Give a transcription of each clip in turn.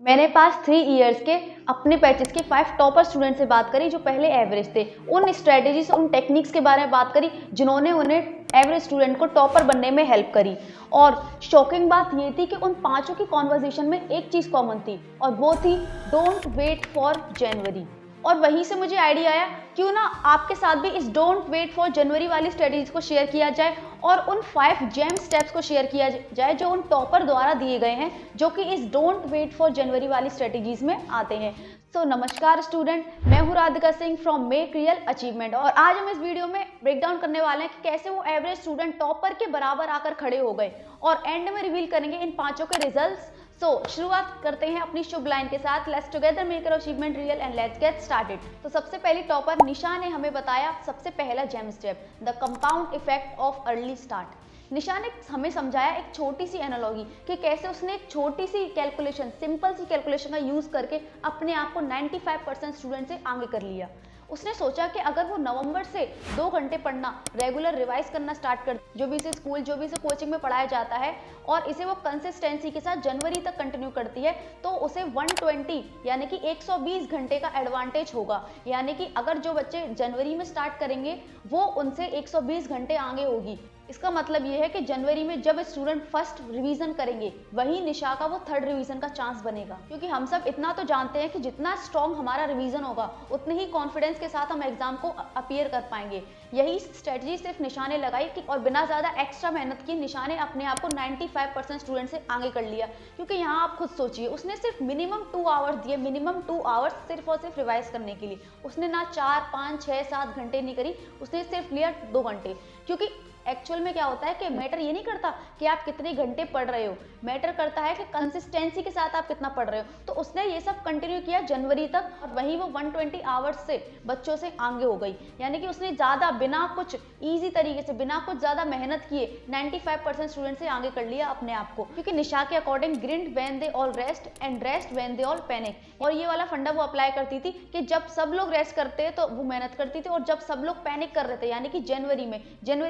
मैंने पास 3 इयर्स के अपने बैचेस के 5 टॉपर स्टूडेंट से बात करी जो पहले एवरेज थे। उन स्ट्रेटेजीज, उन टेक्निक्स के बारे में बात करी जिन्होंने उन्हें एवरेज स्टूडेंट को टॉपर बनने में हेल्प करी। और शॉकिंग बात ये थी कि उन पांचों की कॉन्वर्जेशन में एक चीज़ कॉमन थी और वो थी डोंट वेट फॉर जनवरी। और वहीं से मुझे आइडिया आया क्यों ना आपके साथ भी इस डोंट वेट फॉर जनवरी वाली स्ट्रेटजीज को शेयर किया जाए और उन 5 जेम स्टेप्स को शेयर किया जाए जो उन टॉपर द्वारा दिए गए हैं, जो कि इस डोंट वेट फॉर जनवरी वाली स्ट्रेटजीज में आते हैं। सो नमस्कार स्टूडेंट, मैं हूँ Radhika Singh from make real achievement और आज हम इस वीडियो में ब्रेक डाउन करने वाले हैं कि कैसे वो एवरेज स्टूडेंट टॉपर के बराबर आकर खड़े हो गए और एंड में रिवील करेंगे इन पांचों के रिजल्ट्स। शुरुआत करते हैं अपनी शुभ लाइन के साथ, let's together make our achievement real and let's get started. तो सबसे पहली टॉपर निशा ने हमें बताया सबसे पहला gem step, the compound effect of early start. Nisha ने हमें समझाया एक छोटी सी एनालॉजी कि कैसे उसने एक छोटी सी कैलकुलेशन, सिंपल सी कैलकुलेशन का यूज करके अपने आप को 95% स्टूडेंट से आगे कर लिया। उसने सोचा कि अगर वो नवंबर से 2 घंटे पढ़ना, रेगुलर रिवाइज करना स्टार्ट कर, जो भी इसे स्कूल, जो भी इसे कोचिंग में पढ़ाया जाता है, और इसे वो कंसिस्टेंसी के साथ जनवरी तक कंटिन्यू करती है, तो उसे 120 यानी कि 120 घंटे का एडवांटेज होगा। यानी कि अगर जो बच्चे जनवरी में स्टार्ट करेंगे वो उनसे 120 घंटे आगे होगी। इसका मतलब ये है कि जनवरी में जब स्टूडेंट फर्स्ट रिवीजन करेंगे वही निशा का वो थर्ड रिवीजन का चांस बनेगा, क्योंकि हम सब इतना तो जानते हैं कि जितना स्ट्रॉन्ग हमारा रिवीजन होगा उतने ही कॉन्फिडेंस के साथ हम एग्जाम को अपीयर कर पाएंगे। यही स्ट्रेटजी सिर्फ निशा ने लगाई कि और बिना ज़्यादा एक्स्ट्रा मेहनत की निशा ने अपने आप को 95% स्टूडेंट से आगे कर लिया। क्योंकि यहाँ आप खुद सोचिए, उसने सिर्फ मिनिमम 2 आवर्स दिए, मिनिमम 2 आवर्स सिर्फ और सिर्फ रिवाइज करने के लिए। उसने ना 4, 5, 6, 7 घंटे नहीं करी, उसने सिर्फ लिया 2 घंटे। क्योंकि एक्चुअल में क्या होता है कि मैटर ये नहीं करता कि आप कितने घंटे पढ़ रहे हो, मैटर करता है कि कंसिस्टेंसी के साथ आप कितना पढ़ रहे हो। तो उसने ये सब कंटिन्यू किया जनवरी तक और वहीं वो 120 आवर्स से बच्चों से आगे हो गई। यानी कि उसने ज़्यादा बिना कुछ ईजी तरीके से, बिना कुछ ज़्यादा मेहनत किए 95% स्टूडेंट से आगे कर लिया अपने आप को। क्योंकि निशा के according grind when they all rest and rest when they all panic. और ये वाला फंडा वो अप्लाई करती थी कि जब सब लोग रेस्ट करते तो वो मेहनत करती थी, और जब सब लोग पैनिक कर रहे थे यानी कि जनवरी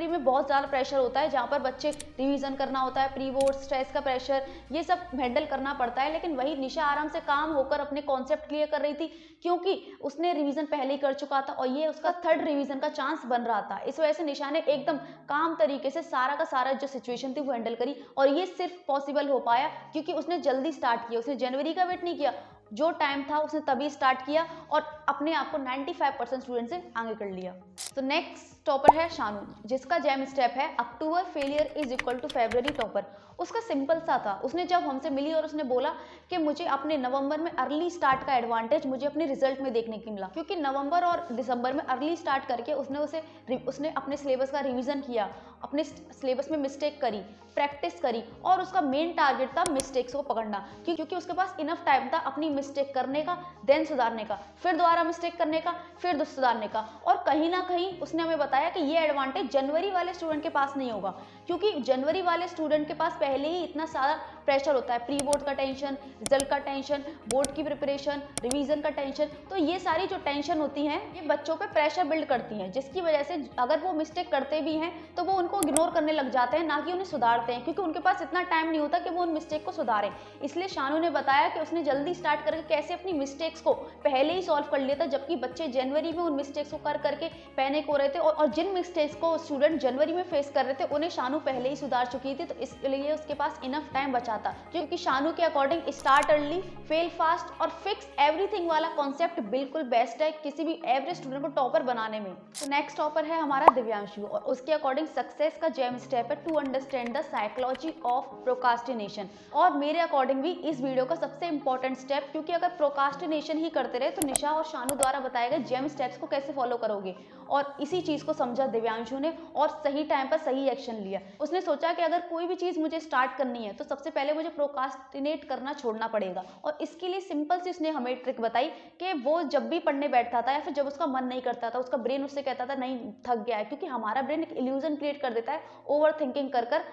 में बहुत ज़्यादा प्रेशर होता है, जहाँ पर बच्चे रिवीजन करना होता है, प्री बोर्ड स्ट्रेस का प्रेशर, ये सब हैंडल करना पड़ता है। लेकिन वही निशा आराम से काम होकर अपने कॉन्सेप्ट क्लियर कर रही थी, क्योंकि उसने रिवीजन पहले ही कर चुका था और ये उसका थर्ड रिवीजन का चांस बन रहा था। इस वजह से निशा ने एकदम काम तरीके से सारा का सारा जो सिचुएशन थी वो हैंडल करी। और ये सिर्फ पॉसिबल हो पाया क्योंकि उसने जल्दी स्टार्ट किया, उसने जनवरी का वेट नहीं किया, जो टाइम था उसने तभी स्टार्ट किया और अपने आप को 95% स्टूडेंट से आगे कर लिया। तो नेक्स्ट टॉपर है शानू, जिसका जेम स्टेप है October failure is equal to February topper. उसका सिंपल सा था, उसने जब हमसे मिली और उसने बोला कि मुझे अपने नवंबर में अर्ली स्टार्ट का एडवांटेज मुझे अपने रिजल्ट में देखने को मिला, क्योंकि नवंबर और दिसंबर में अर्ली स्टार्ट करके उसने अपने सिलेबस का रिवीजन किया, अपने सिलेबस में मिस्टेक करी, प्रैक्टिस करी, और उसका मेन टारगेट था मिस्टेक्स को पकड़ना, क्योंकि उसके पास इनफ टाइम था अपनी मिस्टेक करने का, देन सुधारने का, फिर दोबारा मिस्टेक करने का, फिर सुधारने का। और कहीं ना कहीं उसने हमें बताया कि ये एडवांटेज जनवरी वाले स्टूडेंट के पास नहीं होगा, क्योंकि जनवरी वाले स्टूडेंट के पास पहले ही इतना सारा प्रेशर होता है, प्री बोर्ड का टेंशन, रिजल्ट का टेंशन, बोर्ड की प्रिपरेशन, रिवीजन का टेंशन। तो ये सारी जो टेंशन होती हैं ये बच्चों पे प्रेशर बिल्ड करती हैं, जिसकी वजह से अगर वो मिस्टेक करते भी हैं तो वो उनको इग्नोर करने लग जाते हैं, ना कि उन्हें सुधारते हैं, क्योंकि उनके पास इतना टाइम नहीं होता कि वो उन मिस्टेक को सुधारें। इसलिए शानू ने बताया कि उसने जल्दी स्टार्ट करके कैसे अपनी मिस्टेक्स को पहले ही सॉल्व कर लिया था, जबकि बच्चे जनवरी में उन मिस्टेक्स को कर करके पैनिक हो रहे थे, और जिन मिस्टेक्स को स्टूडेंट जनवरी में फेस कर रहे थे उन्हें शानू पहले ही सुधार चुकी थी। तो इसलिए उसके पास इनफ टाइम बचा था, क्योंकि शानू के according start early, fail fast और फिक्स एवरीथिंग वाला कॉन्सेप्ट बिल्कुल बेस्ट है किसी भी एवरेज स्टूडेंट को टॉपर बनाने में। तो नेक्स्ट टॉपर है हमारा दिव्यांशु, और उसके अकॉर्डिंग सक्सेस का जेम स्टेप है to understand the psychology of procrastination. और मेरे अकॉर्डिंग भी इस वीडियो का सबसे इंपॉर्टेंट स्टेप, क्योंकि अगर प्रोकास्टिनेशन ही करते रहे तो निशा और शानू द्वारा बताए गए जेम स्टेप्स को कैसे फॉलो करोगे। और इसी चीज को समझा दिव्यांशु ने और सही टाइम पर सही एक्शन लिया। उसने सोचा कि अगर कोई भी चीज मुझे स्टार्ट करनी है तो सबसे पहले मुझे प्रोकास्टिनेट करना छोड़ना पड़ेगा, और इसके लिए सिंपल सी उसने हमें ट्रिक बताई कि वो जब भी पढ़ने बैठता था या फिर जब उसका मन नहीं करता था, उसका ब्रेन उससे कहता था नहीं थक गया है, क्योंकि हमारा ब्रेन एक इल्यूजन क्रिएट कर देता है ओवर थिंकिंग कर कर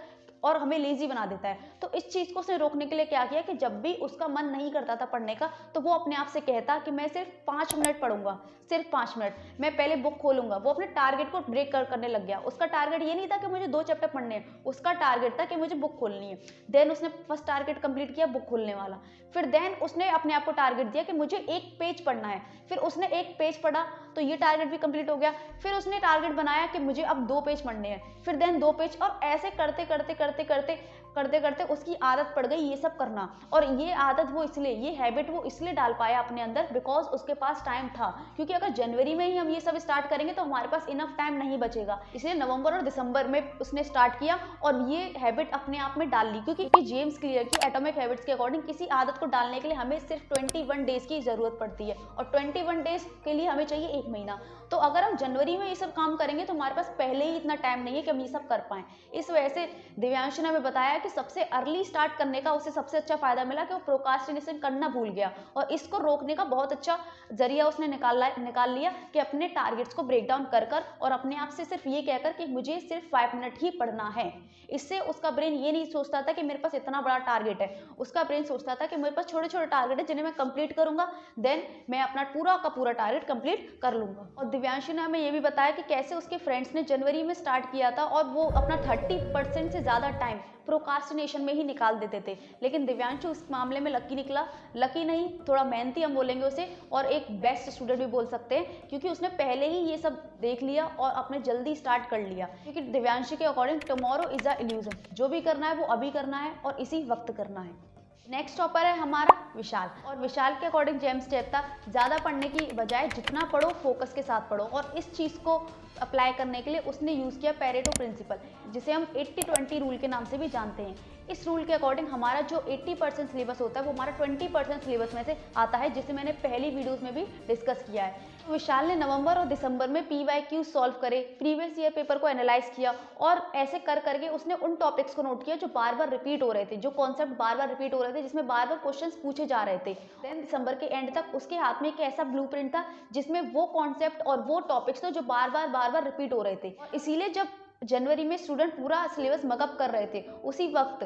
और हमें लेजी बना देता है। तो इस चीज़ को उसने रोकने के लिए क्या किया कि जब भी उसका मन नहीं करता था पढ़ने का, तो वो अपने आप से कहता कि मैं सिर्फ 5 मिनट पढ़ूंगा, सिर्फ 5 मिनट, मैं पहले बुक खोलूंगा। वो अपने टारगेट को ब्रेक करने लग गया। उसका टारगेट ये नहीं था कि मुझे 2 चैप्टर पढ़ने हैं, उसका टारगेट था कि मुझे बुक खोलनी है। देन उसने फर्स्ट टारगेट कंप्लीट किया, बुक खोलने वाला। फिर देन उसने अपने आप को टारगेट दिया कि मुझे 1 पेज पढ़ना है। फिर उसने 1 पेज पढ़ा, तो ये टारगेट भी कंप्लीट हो गया। फिर उसने टारगेट बनाया कि मुझे अब 2 पेज पढ़ने हैं, फिर देन 2 पेज, और ऐसे करते करते करते करते करते करते उसकी आदत पड़ गई ये सब करना। और ये आदत वो इसलिए, ये हैबिट वो इसलिए डाल पाया अपने अंदर बिकॉज उसके पास टाइम था। क्योंकि अगर जनवरी में ही हम ये सब स्टार्ट करेंगे तो हमारे पास इनफ टाइम नहीं बचेगा। इसलिए नवंबर और दिसंबर में उसने स्टार्ट किया और ये हैबिट अपने आप में डाल ली। क्योंकि जेम्स क्लियर की एटॉमिक हैबिट्स के अकॉर्डिंग किसी आदत को डालने के लिए हमें सिर्फ 21 डेज की जरूरत पड़ती है, और 21 डेज के लिए हमें चाहिए 1 महीना। तो अगर हम जनवरी में ये सब काम करेंगे तो हमारे पास पहले ही इतना टाइम नहीं है कि हम ये सब कर पाएं। इस वजह से दिव्यांश ने हमें बताया कि सबसे अर्ली स्टार्ट करने का उसे सबसे अच्छा फायदा मिला कि वो प्रोक्रास्टिनेशन करना भूल गया, और इसको रोकने का बहुत अच्छा जरिया उसने निकाल लिया कि अपने टारगेट्स को ब्रेक डाउन कर कर और अपने आप से सिर्फ ये कहकर कि मुझे सिर्फ 5 मिनट ही पढ़ना है। इससे उसका ब्रेन ये नहीं सोचता था कि मेरे पास इतना बड़ा टारगेट है, उसका ब्रेन सोचता था कि मेरे पास छोटे छोटे टारगेट है जिन्हें मैं कंप्लीट करूंगा, देन मैं अपना पूरा का पूरा टारगेट कंप्लीट कर लूंगा। और दिव्यांशु ने हमें ये भी बताया कि कैसे उसके फ्रेंड्स ने जनवरी में स्टार्ट किया था और वो अपना 30% से ज़्यादा टाइम प्रोक्रास्टिनेशन में ही निकाल देते थे, लेकिन दिव्यांशु उस मामले में लकी निकला। लकी नहीं, थोड़ा मेहनती हम बोलेंगे उसे, और एक बेस्ट स्टूडेंट भी बोल सकते हैं, क्योंकि उसने पहले ही ये सब देख लिया और अपने जल्दी स्टार्ट कर लिया। क्योंकि दिव्यांशु के according tomorrow is a illusion, जो भी करना है वो अभी करना है और इसी वक्त करना है। नेक्स्ट टॉपर है हमारा विशाल, और विशाल के अकॉर्डिंग जेम्स स्टेप था ज़्यादा पढ़ने की बजाय जितना पढ़ो फोकस के साथ पढ़ो, और इस चीज़ को अप्लाई करने के लिए उसने यूज़ किया पेरेटो प्रिंसिपल, जिसे हम 80-20 रूल के नाम से भी जानते हैं। इस रूल के अकॉर्डिंग हमारा जो 80% सिलेबस होता है वो हमारा 20% सिलेबस में से आता है, जिसे मैंने पहली वीडियोस में भी डिस्कस किया है। तो विशाल ने नवंबर और दिसंबर में PYQ सॉल्व करे, प्रीवियस ईयर पेपर को एनालाइज किया, और ऐसे कर करके उसने उन टॉपिक्स को नोट किया जो बार बार रिपीट हो रहे थे, जो कॉन्सेप्ट बार बार रिपीट हो रहे थे, जिसमें बार बार क्वेश्चंस पूछे जा रहे थे। देन दिसंबर के एंड तक उसके हाथ में एक ऐसा ब्लूप्रिंट था जिसमें वो कॉन्सेप्ट और वो टॉपिक्स थे जो बार बार रिपीट हो रहे थे। और इसीलिए जब जनवरी में स्टूडेंट पूरा सिलेबस मगअप कर रहे थे, उसी वक्त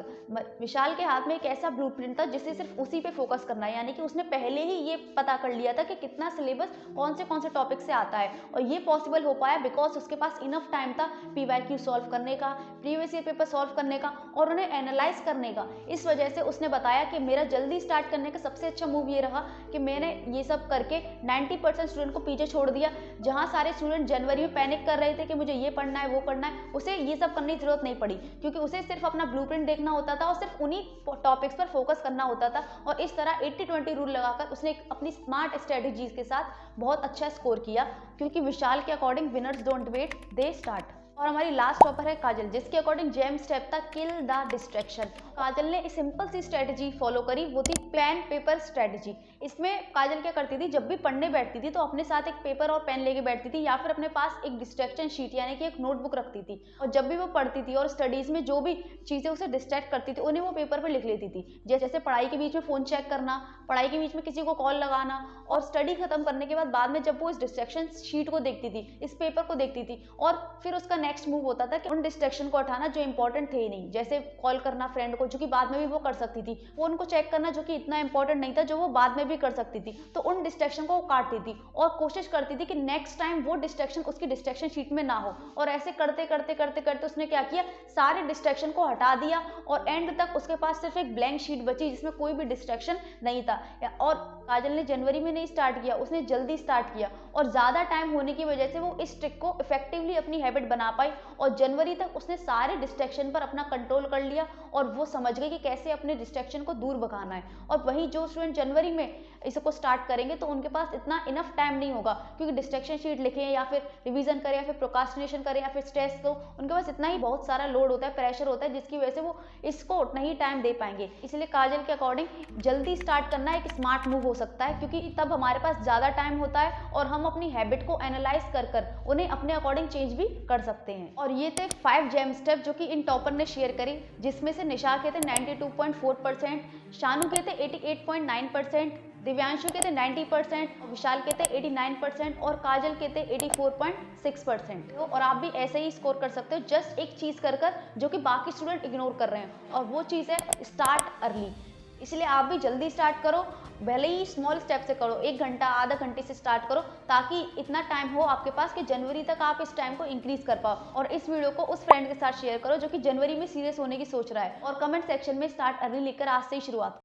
विशाल के हाथ में एक ऐसा ब्लूप्रिंट था जिससे सिर्फ उसी पे फोकस करना है, यानी कि उसने पहले ही ये पता कर लिया था कि कितना सिलेबस कौन से टॉपिक से आता है। और ये पॉसिबल हो पाया बिकॉज उसके पास इनफ टाइम था PYQ सॉल्व करने का, प्रीवियस ईयर पेपर सॉल्व करने का और उन्हें एनालाइज करने का। इस वजह से उसने बताया कि मेरा जल्दी स्टार्ट करने का सबसे अच्छा मूव ये रहा कि मैंने ये सब करके 90% स्टूडेंट को पीछे छोड़ दिया। जहाँ सारे स्टूडेंट जनवरी में पैनिक कर रहे थे कि मुझे ये पढ़ना है वो पढ़ना है, उसे ये सब करने की जरूरत नहीं पड़ी, क्योंकि उसे सिर्फ अपना ब्लूप्रिंट देखना होता था और सिर्फ उन्हीं टॉपिक्स पर फोकस करना होता था। और इस तरह 80-20 रूल लगाकर उसने अपनी स्मार्ट स्ट्रेटजीज के साथ बहुत अच्छा स्कोर किया, क्योंकि विशाल के according winners don't wait, they start. और हमारी लास्ट टॉपर है काजल, जिसके अकॉर्डिंग जेम स्टेप था किल द डिस्ट्रैक्शन। काजल ने एक सिंपल सी स्ट्रेटजी फॉलो करी, वो थी पेन पेपर स्ट्रेटजी। इसमें काजल क्या करती थी, जब भी पढ़ने बैठती थी तो अपने साथ एक पेपर और पेन लेके बैठती थी, या फिर अपने पास एक डिस्ट्रैक्शन शीट यानी कि एक नोटबुक रखती थी। और जब भी वो पढ़ती थी और स्टडीज में जो भी चीज़ें उसे डिस्ट्रैक्ट करती थी उन्हें वो पेपर पर लिख लेती थी। जैसे पढ़ाई के बीच में फ़ोन चेक करना, पढ़ाई के बीच में किसी को कॉल लगाना, और स्टडी खत्म करने के बाद में जब वो इस डिस्ट्रैक्शन शीट को देखती थी, इस पेपर को देखती थी, और फिर उसका नेक्स्ट मूव होता था कि उन डिस्ट्रैक्शन को हटाना जो इंपॉर्टेंट थे ही नहीं, जैसे कॉल करना फ्रेंड को जो कि बाद में भी वो कर सकती थी, फोन को चेक करना जो कि इतना इंपॉर्टेंट नहीं था जो वो बाद में भी कर सकती थी। तो उन डिस्ट्रैक्शन को वो काटती थी और कोशिश करती थी कि नेक्स्ट टाइम वो डिस्ट्रैक्शन उसकी डिस्ट्रैक्शन शीट में ना हो। और ऐसे करते करते करते करते उसने क्या किया, सारे डिस्ट्रैक्शन को हटा दिया और एंड तक उसके पास सिर्फ एक ब्लैंक शीट बची जिसमें कोई भी डिस्ट्रैक्शन नहीं था। और काजल ने जनवरी में नहीं स्टार्ट किया, उसने जल्दी स्टार्ट किया, और ज़्यादा टाइम होने की वजह से वो इस ट्रिक को इफेक्टिवली अपनी हैबिट बना पाई, और जनवरी तक उसने सारे डिस्ट्रैक्शन पर अपना कंट्रोल कर लिया और वो समझ गई कि कैसे अपने डिस्ट्रैक्शन को दूर भगाना है। और वहीं जो स्टूडेंट जनवरी में इसको स्टार्ट करेंगे तो उनके पास इतना इनफ टाइम नहीं होगा, क्योंकि डिस्ट्रैक्शन शीट लिखें या फिर रिवीजन करें या फिर प्रोक्रास्टिनेशन करें या फिर स्ट्रेस को, उनके पास इतना ही बहुत सारा लोड होता है, प्रेशर होता है, जिसकी वजह से वो इसको नहीं टाइम दे पाएंगे। इसलिए काजल के अकॉर्डिंग जल्दी स्टार्ट करना एक स्मार्ट मूव हो सकता है, क्योंकि तब हमारे पास ज़्यादा टाइम होता है और हम अपनी हैबिट को एनालाइज कर कर उन्हें अपने अकॉर्डिंग चेंज भी कर सकते हैं। और ये थे 5 जेम स्टेप जो कि इन टॉपर ने शेयर करी, जिसमें से निशा के थे 92.4%, शानू के थे 88.9%, दिव्यांशु के थे 90%, विशाल के थे 89% और काजल के थे 84.6%। और आप भी ऐसे ही स्कोर कर सकते हो, जस्ट एक चीज़ कर जो कि बाकी स्टूडेंट इग्नोर कर रहे हैं, और वो चीज़ है स्टार्ट अर्ली। इसलिए आप भी जल्दी स्टार्ट करो, भले ही स्मॉल स्टेप से करो, 1 घंटा आधा घंटे से स्टार्ट करो, ताकि इतना टाइम हो आपके पास कि जनवरी तक आप इस टाइम को इंक्रीज कर पाओ। और इस वीडियो को उस फ्रेंड के साथ शेयर करो जो कि जनवरी में सीरियस होने की सोच रहा है, और कमेंट सेक्शन में स्टार्ट अर्ली लिखकर आज से ही शुरुआत